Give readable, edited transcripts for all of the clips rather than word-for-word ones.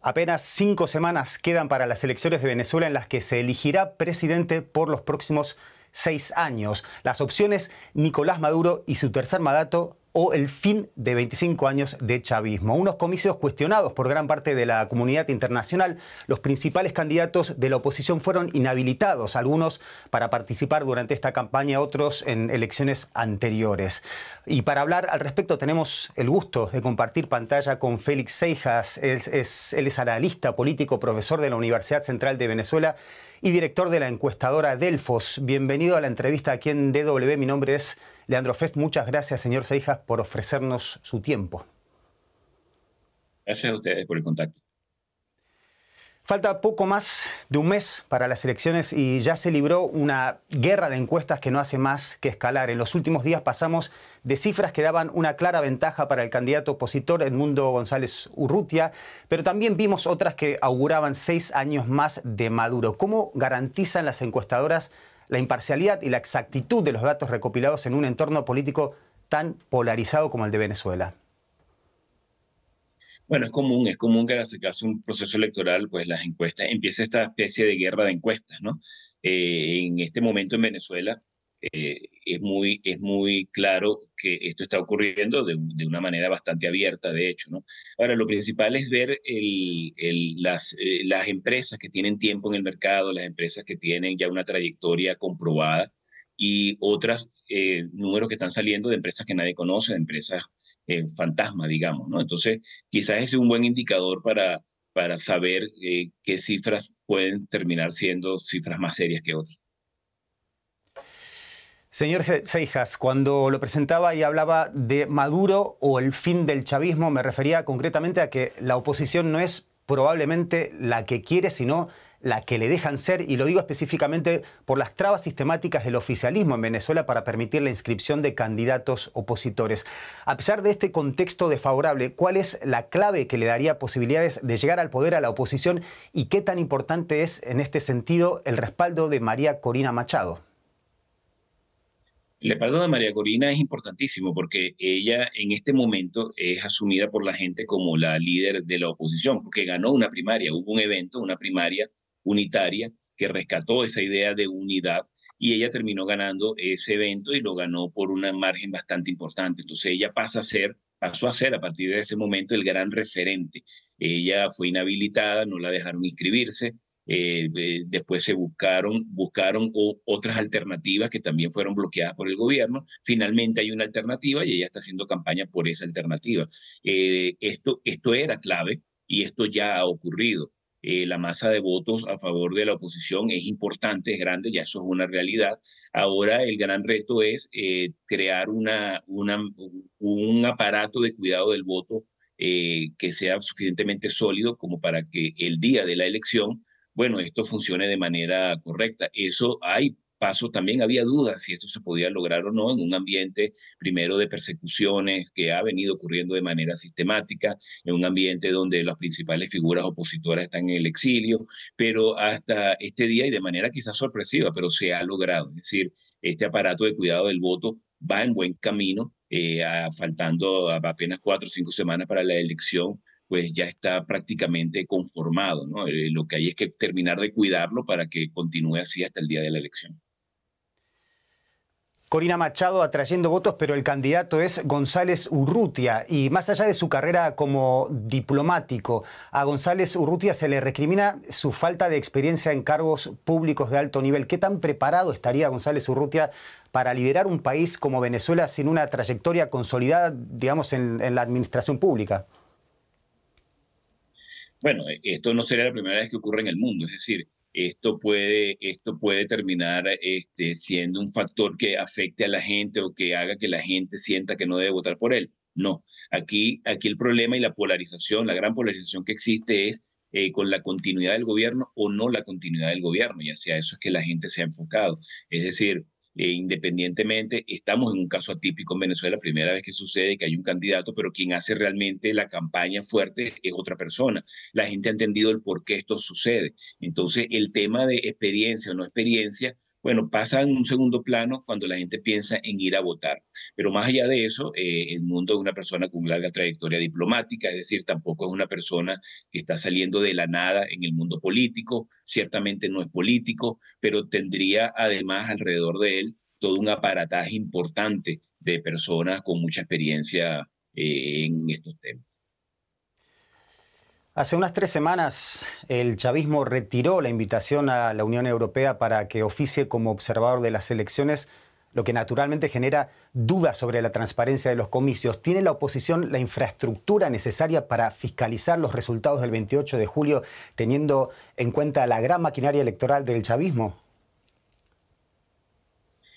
Apenas 5 semanas quedan para las elecciones de Venezuela en las que se elegirá presidente por los próximos 6 años. Las opciones: Nicolás Maduro y su tercer mandato, o el fin de 25 años de chavismo. Unos comicios cuestionados por gran parte de la comunidad internacional. Los principales candidatos de la oposición fueron inhabilitados, algunos para participar durante esta campaña, otros en elecciones anteriores. Y para hablar al respecto tenemos el gusto de compartir pantalla con Félix Seijas. Él es analista político, profesor de la Universidad Central de Venezuela y director de la encuestadora Delfos. Bienvenido a la entrevista aquí en DW. Mi nombre es Leandro Fest. Muchas gracias, señor Seijas, por ofrecernos su tiempo. Gracias a ustedes por el contacto. Falta poco más de un mes para las elecciones y ya se libró una guerra de encuestas que no hace más que escalar. En los últimos días pasamos de cifras que daban una clara ventaja para el candidato opositor Edmundo González Urrutia, pero también vimos otras que auguraban 6 años más de Maduro. ¿Cómo garantizan las encuestadoras la imparcialidad y la exactitud de los datos recopilados en un entorno político tan polarizado como el de Venezuela? Bueno, es común que al acercarse un proceso electoral, pues las encuestas, empieza esta especie de guerra de encuestas, ¿no? En este momento en Venezuela es muy claro que esto está ocurriendo de una manera bastante abierta, de hecho, ¿no? Ahora, lo principal es ver las empresas que tienen tiempo en el mercado, las empresas que tienen ya una trayectoria comprobada y otras números que están saliendo de empresas que nadie conoce, de empresas fantasma, digamos, ¿no? Entonces, quizás ese es un buen indicador para saber qué cifras pueden terminar siendo cifras más serias que otras. Señor Seijas, cuando lo presentaba y hablaba de Maduro o el fin del chavismo, me refería concretamente a que la oposición no es probablemente la que quiere, sino la que le dejan ser, y lo digo específicamente por las trabas sistemáticas del oficialismo en Venezuela para permitir la inscripción de candidatos opositores. A pesar de este contexto desfavorable, ¿cuál es la clave que le daría posibilidades de llegar al poder a la oposición y qué tan importante es en este sentido el respaldo de María Corina Machado? El respaldo de María Corina es importantísimo porque ella en este momento es asumida por la gente como la líder de la oposición, porque ganó una primaria, hubo un evento, una primaria unitaria que rescató esa idea de unidad y ella terminó ganando ese evento y lo ganó por un margen bastante importante. Entonces ella pasó a ser a partir de ese momento el gran referente. Ella fue inhabilitada, no la dejaron inscribirse. Después se buscaron otras alternativas que también fueron bloqueadas por el gobierno. Finalmente hay una alternativa y ella está haciendo campaña por esa alternativa. Esto era clave y esto ya ha ocurrido. La masa de votos a favor de la oposición es importante, es grande, ya eso es una realidad. Ahora el gran reto es crear un aparato de cuidado del voto que sea suficientemente sólido como para que el día de la elección, bueno, esto funcione de manera correcta. Eso hay pasos, también había dudas si esto se podía lograr o no en un ambiente primero de persecuciones que ha venido ocurriendo de manera sistemática, en un ambiente donde las principales figuras opositoras están en el exilio, pero hasta este día y de manera quizás sorpresiva, pero se ha logrado. Es decir, este aparato de cuidado del voto va en buen camino, faltando apenas 4 o 5 semanas para la elección, pues ya está prácticamente conformado, ¿no? Lo que hay es que terminar de cuidarlo para que continúe así hasta el día de la elección. Corina Machado atrayendo votos, pero el candidato es González Urrutia. Y más allá de su carrera como diplomático, a González Urrutia se le recrimina su falta de experiencia en cargos públicos de alto nivel. ¿Qué tan preparado estaría González Urrutia para liderar un país como Venezuela sin una trayectoria consolidada, digamos, en la administración pública? Bueno, esto no sería la primera vez que ocurre en el mundo, es decir, esto puede terminar siendo un factor que afecte a la gente o que haga que la gente sienta que no debe votar por él. No, aquí el problema y la polarización, la gran polarización que existe es con la continuidad del gobierno o no la continuidad del gobierno, y hacia eso es que la gente se ha enfocado. Es decir, independientemente, estamos en un caso atípico en Venezuela, primera vez que sucede que hay un candidato, pero quien hace realmente la campaña fuerte es otra persona. La gente ha entendido el por qué esto sucede. Entonces, el tema de experiencia o no experiencia, bueno, pasa en un segundo plano cuando la gente piensa en ir a votar. Pero más allá de eso, Edmundo es una persona con larga trayectoria diplomática, es decir, tampoco es una persona que está saliendo de la nada en el mundo político, ciertamente no es político, pero tendría además alrededor de él todo un aparataje importante de personas con mucha experiencia en estos temas. Hace unas 3 semanas el chavismo retiró la invitación a la Unión Europea para que oficie como observador de las elecciones, lo que naturalmente genera dudas sobre la transparencia de los comicios. ¿Tiene la oposición la infraestructura necesaria para fiscalizar los resultados del 28 de julio, teniendo en cuenta la gran maquinaria electoral del chavismo?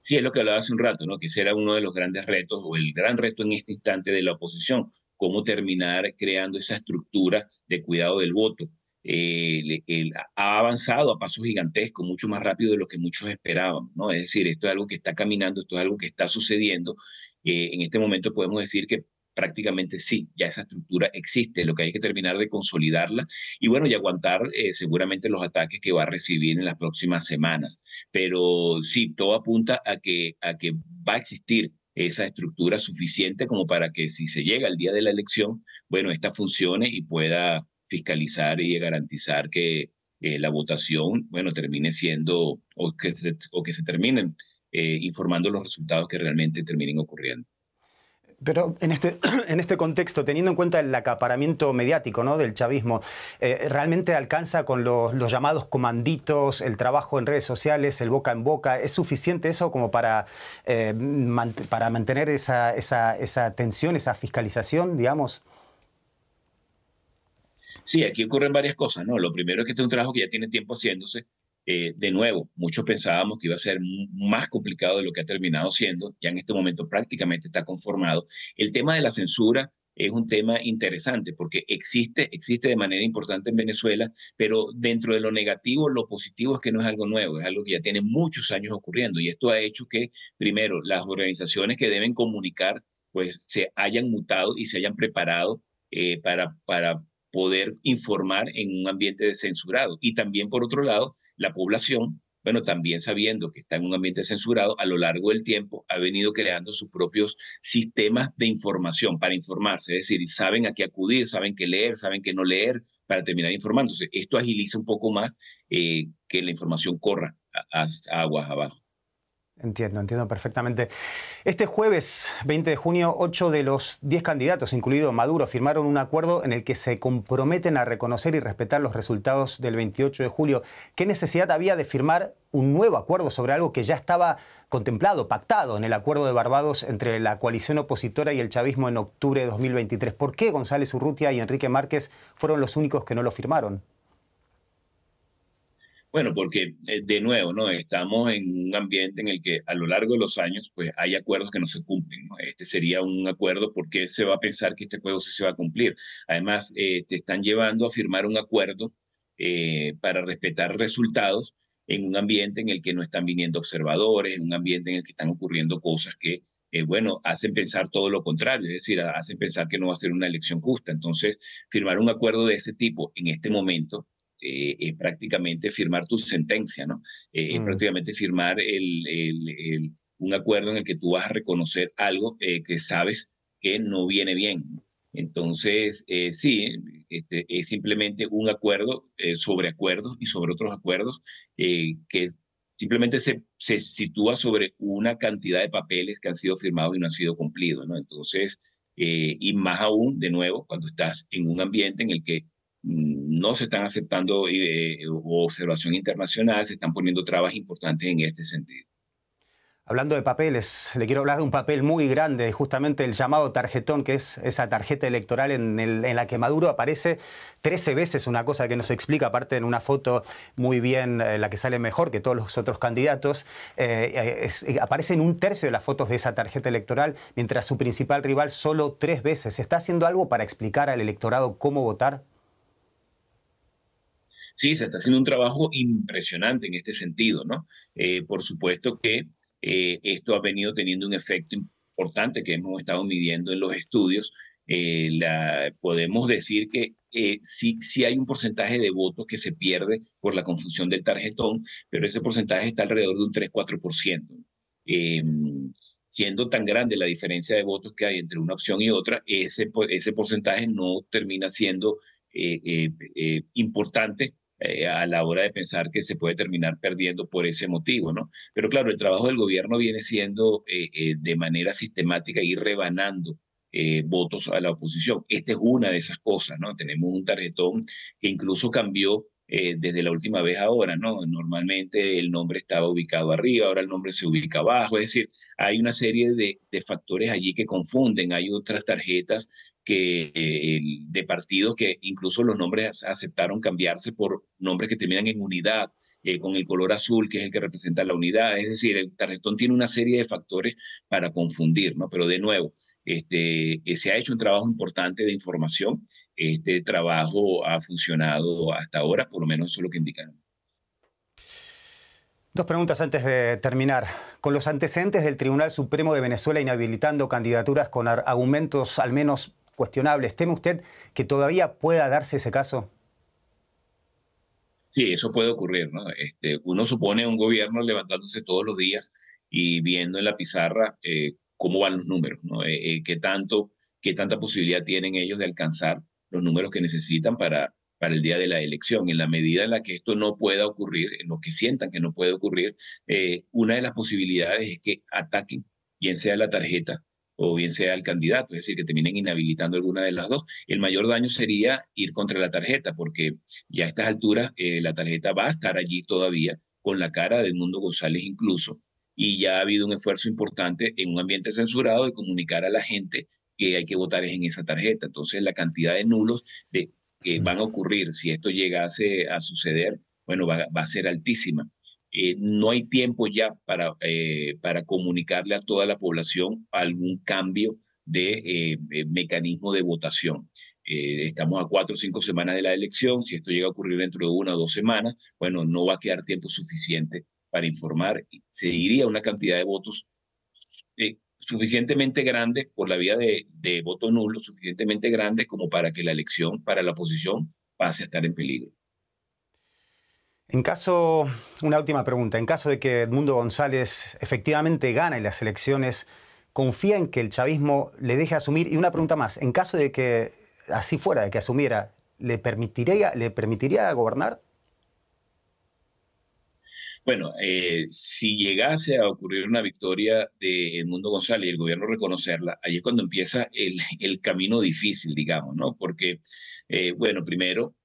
Sí, es lo que hablaba hace un rato, ¿no? Que ese era uno de los grandes retos o el gran reto en este instante de la oposición, cómo terminar creando esa estructura de cuidado del voto. Ha avanzado a pasos gigantescos, mucho más rápido de lo que muchos esperaban, ¿no? Es decir, esto es algo que está caminando, esto es algo que está sucediendo. En este momento podemos decir que prácticamente sí, ya esa estructura existe, lo que hay que terminar de consolidarla y bueno, y aguantar seguramente los ataques que va a recibir en las próximas semanas. Pero sí, todo apunta a que va a existir esa estructura suficiente como para que si se llega al día de la elección, bueno, esta funcione y pueda fiscalizar y garantizar que la votación, bueno, termine siendo o que se terminen informando los resultados que realmente terminen ocurriendo. Pero en este contexto, teniendo en cuenta el acaparamiento mediático, ¿no?, del chavismo, ¿realmente alcanza con los llamados comanditos, el trabajo en redes sociales, el boca en boca? ¿Es suficiente eso como para mantener esa tensión, esa fiscalización, digamos? Sí, aquí ocurren varias cosas, ¿no? Lo primero es que este es un trabajo que ya tiene tiempo haciéndose. De nuevo, muchos pensábamos que iba a ser más complicado de lo que ha terminado siendo. Ya en este momento prácticamente está conformado. El tema de la censura es un tema interesante porque existe de manera importante en Venezuela, pero dentro de lo negativo, lo positivo es que no es algo nuevo, es algo que ya tiene muchos años ocurriendo y esto ha hecho que, primero, las organizaciones que deben comunicar, pues se hayan mutado y se hayan preparado para poder informar en un ambiente descensurado. Y también, por otro lado, la población, bueno, también sabiendo que está en un ambiente censurado, a lo largo del tiempo ha venido creando sus propios sistemas de información para informarse, es decir, saben a qué acudir, saben qué leer, saben qué no leer para terminar informándose. Esto agiliza un poco más que la información corra a aguas abajo. Entiendo perfectamente. Este jueves 20 de junio, 8 de los 10 candidatos, incluido Maduro, firmaron un acuerdo en el que se comprometen a reconocer y respetar los resultados del 28 de julio. ¿Qué necesidad había de firmar un nuevo acuerdo sobre algo que ya estaba contemplado, pactado en el acuerdo de Barbados entre la coalición opositora y el chavismo en octubre de 2023? ¿Por qué González Urrutia y Enrique Márquez fueron los únicos que no lo firmaron? Bueno, porque de nuevo, ¿no? Estamos en un ambiente en el que a lo largo de los años, pues hay acuerdos que no se cumplen, ¿no? Este sería un acuerdo porque se va a pensar que este acuerdo sí se va a cumplir. Además, te están llevando a firmar un acuerdo para respetar resultados en un ambiente en el que no están viniendo observadores, en un ambiente en el que están ocurriendo cosas que, bueno, hacen pensar todo lo contrario, es decir, hacen pensar que no va a ser una elección justa. Entonces, firmar un acuerdo de ese tipo en este momento es prácticamente firmar tu sentencia, ¿no? Es Mm. prácticamente firmar un acuerdo en el que tú vas a reconocer algo que sabes que no viene bien. Entonces, sí, es simplemente un acuerdo sobre acuerdos y sobre otros acuerdos que simplemente se sitúa sobre una cantidad de papeles que han sido firmados y no han sido cumplidos, ¿no? Entonces, y más aún, de nuevo, cuando estás en un ambiente en el que no se están aceptando observación internacional, se están poniendo trabas importantes en este sentido. Hablando de papeles, le quiero hablar de un papel muy grande, justamente el llamado tarjetón, que es esa tarjeta electoral en la que Maduro aparece 13 veces, una cosa que no se explica, aparte en una foto muy bien, la que sale mejor que todos los otros candidatos, aparece en un tercio de las fotos de esa tarjeta electoral, mientras su principal rival solo 3 veces. ¿Está haciendo algo para explicar al electorado cómo votar? Sí, se está haciendo un trabajo impresionante en este sentido, ¿no? Por supuesto que esto ha venido teniendo un efecto importante que hemos estado midiendo en los estudios, Podemos decir que sí hay un porcentaje de votos que se pierde por la confusión del tarjetón, pero ese porcentaje está alrededor de un 3-4%. Eh, Siendo tan grande la diferencia de votos que hay entre una opción y otra, ese porcentaje no termina siendo importante a la hora de pensar que se puede terminar perdiendo por ese motivo, ¿no? Pero claro, el trabajo del gobierno viene siendo de manera sistemática ir rebanando votos a la oposición. Esta es una de esas cosas, ¿no? Tenemos un tarjetón que incluso cambió desde la última vez ahora, ¿no? Normalmente el nombre estaba ubicado arriba, ahora el nombre se ubica abajo, es decir, hay una serie de factores allí que confunden. Hay otras tarjetas de partidos que incluso los nombres aceptaron cambiarse por nombres que terminan en unidad, con el color azul, que es el que representa la unidad. Es decir, el tarjetón tiene una serie de factores para confundir, ¿no? Pero de nuevo, se ha hecho un trabajo importante de información. Este trabajo ha funcionado hasta ahora, por lo menos eso es lo que indican. Dos preguntas antes de terminar. Con los antecedentes del Tribunal Supremo de Venezuela inhabilitando candidaturas con argumentos al menos cuestionables, ¿teme usted que todavía pueda darse ese caso? Sí, eso puede ocurrir, ¿no? Uno supone un gobierno levantándose todos los días y viendo en la pizarra cómo van los números, ¿no? Qué tanta posibilidad tienen ellos de alcanzar los números que necesitan para el día de la elección. En la medida en la que esto no pueda ocurrir, en lo que sientan que no puede ocurrir, una de las posibilidades es que ataquen, bien sea la tarjeta o bien sea el candidato, es decir, que terminen inhabilitando alguna de las dos. El mayor daño sería ir contra la tarjeta, porque ya a estas alturas la tarjeta va a estar allí todavía, con la cara de Edmundo González incluso, y ya ha habido un esfuerzo importante en un ambiente censurado de comunicar a la gente que hay que votar en esa tarjeta. Entonces, la cantidad de nulos que van a ocurrir si esto llegase a suceder, bueno, va a ser altísima. No hay tiempo ya para comunicarle a toda la población algún cambio de mecanismo de votación. Estamos a 4 o 5 semanas de la elección. Si esto llega a ocurrir dentro de 1 o 2 semanas, bueno, no va a quedar tiempo suficiente para informar. Se iría una cantidad de votos suficientemente grande por la vía de voto nulo, suficientemente grande como para que la elección para la oposición pase a estar en peligro. Una última pregunta, en caso de que Edmundo González efectivamente gane las elecciones, ¿confía en que el chavismo le deje asumir? Y una pregunta más, en caso de que así fuera, de que asumiera, ¿le permitiría gobernar? Bueno, si llegase a ocurrir una victoria de Edmundo González y el gobierno reconocerla, ahí es cuando empieza el camino difícil, digamos, ¿no? Porque, bueno, primero,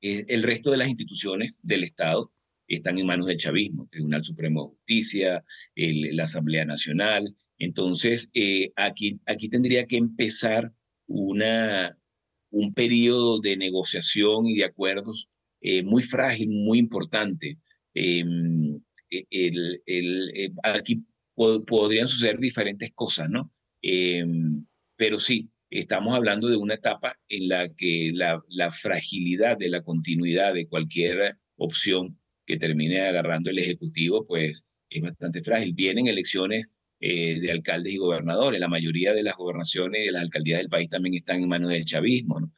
el resto de las instituciones del Estado están en manos del chavismo, el Tribunal Supremo de Justicia, la Asamblea Nacional. Entonces, aquí tendría que empezar un periodo de negociación y de acuerdos muy frágil, muy importante. Aquí podrían suceder diferentes cosas, ¿no? Pero sí, estamos hablando de una etapa en la que la fragilidad de la continuidad de cualquier opción que termine agarrando el Ejecutivo, pues es bastante frágil. Vienen elecciones de alcaldes y gobernadores. La mayoría de las gobernaciones y de las alcaldías del país también están en manos del chavismo, ¿no?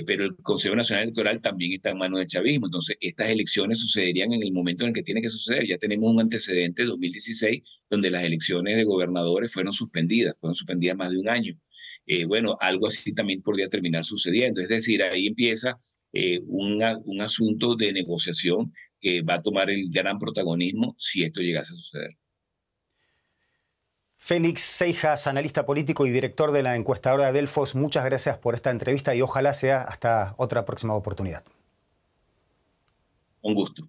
Pero el Consejo Nacional Electoral también está en manos del chavismo. Entonces, estas elecciones sucederían en el momento en el que tiene que suceder. Ya tenemos un antecedente de 2016, donde las elecciones de gobernadores fueron suspendidas más de un año. Bueno, algo así también podría terminar sucediendo. Es decir, ahí empieza un asunto de negociación que va a tomar el gran protagonismo si esto llegase a suceder. Félix Seijas, analista político y director de la encuestadora Delfos, muchas gracias por esta entrevista y ojalá sea hasta otra próxima oportunidad. Un gusto.